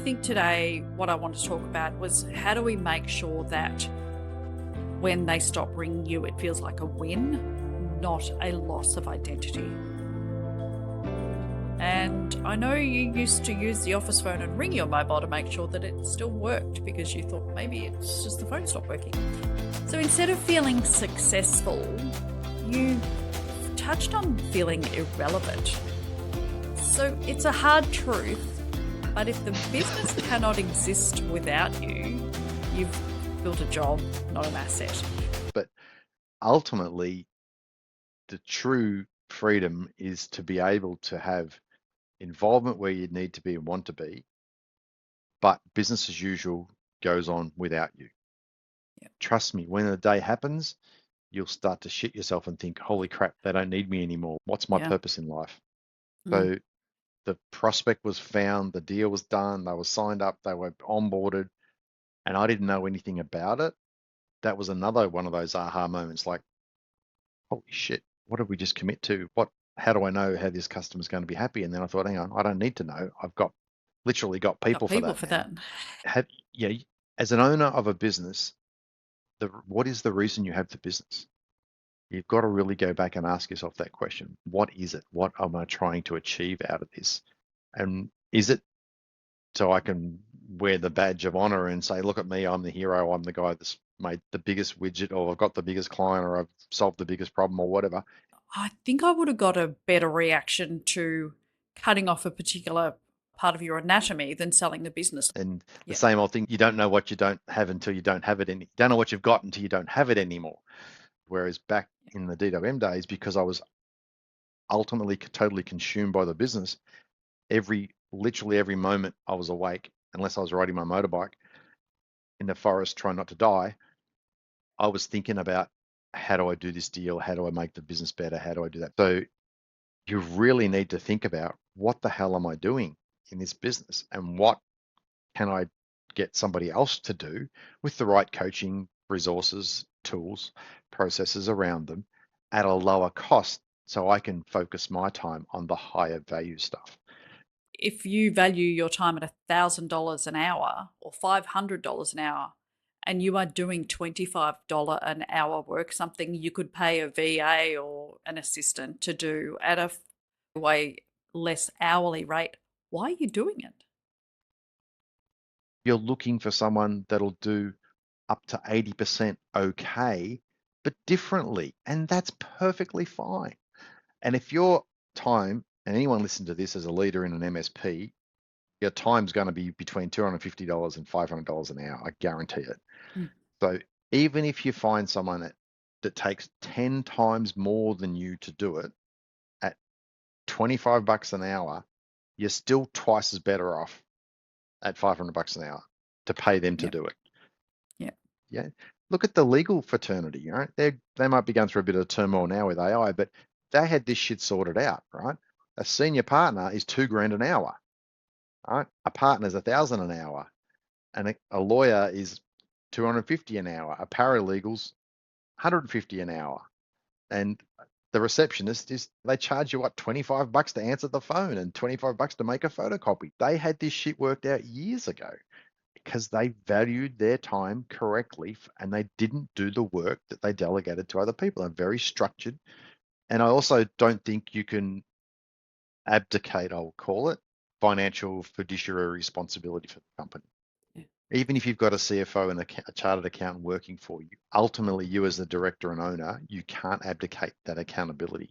think today what I want to talk about was how do we make sure that when they stop ringing you, it feels like a win, not a loss of identity. And I know you used to use the office phone and ring your mobile to make sure that it still worked because you thought maybe it's just the phone stopped working. So instead of feeling successful, you touched on feeling irrelevant. So it's a hard truth, but if the business cannot exist without you, you've built a job, not an asset. But ultimately, the true freedom is to be able to have involvement where you need to be and want to be, but business as usual goes on without you. Yep. Trust me, when the day happens, you'll start to shit yourself and think, holy crap, they don't need me anymore. What's my purpose in life? So the prospect was found, the deal was done, they were signed up, they were onboarded, and I didn't know anything about it. That was another one of those aha moments, like, holy shit, what did we just commit to? How do I know how this customer's going to be happy? And then I thought, hang on, I don't need to know. I've literally got people for that. As an owner of a business, what is the reason you have the business? You've got to really go back and ask yourself that question. What is it? What am I trying to achieve out of this? And is it so I can wear the badge of honor and say, look at me, I'm the hero, I'm the guy that's made the biggest widget, or I've got the biggest client, or I've solved the biggest problem, or whatever? I think I would have got a better reaction to cutting off a particular part of your anatomy than selling the business. And the same old thing, you don't know what you don't have until you don't have it. You don't know what you've got until you don't have it anymore. Whereas back in the DWM days, because I was ultimately totally consumed by the business, literally every moment I was awake, unless I was riding my motorbike in the forest trying not to die, I was thinking about, how do I do this deal? How do I make the business better? How do I do that? So you really need to think about, what the hell am I doing in this business, and what can I get somebody else to do with the right coaching, resources, tools, processes around them at a lower cost, so I can focus my time on the higher value stuff. If you value your time at $1,000 an hour or $500 an hour, and you are doing $25 an hour work, something you could pay a VA or an assistant to do at a way less hourly rate, why are you doing it? You're looking for someone that'll do up to 80% okay, but differently, and that's perfectly fine. And if your time, and anyone listen to this as a leader in an MSP, your time's going to be between $250 and $500 an hour, I guarantee it. So even if you find someone that takes 10 times more than you to do it at $25 an hour, you're still twice as better off at $500 an hour to pay them to do it. Yeah. Look at the legal fraternity, right? They might be going through a bit of turmoil now with AI, but they had this shit sorted out, right? A senior partner is $2,000 an hour, right? A partner is $1,000 an hour, and a lawyer is $250 an hour. A paralegal's $150 an hour, and the receptionist they charge you $25 to answer the phone and $25 to make a photocopy. They had this shit worked out years ago because they valued their time correctly, and they didn't do the work that they delegated to other people. They're very structured. And I also don't think you can abdicate, I'll call it, financial fiduciary responsibility for the company. Even if you've got a CFO and a chartered accountant working for you, ultimately you as the director and owner, you can't abdicate that accountability.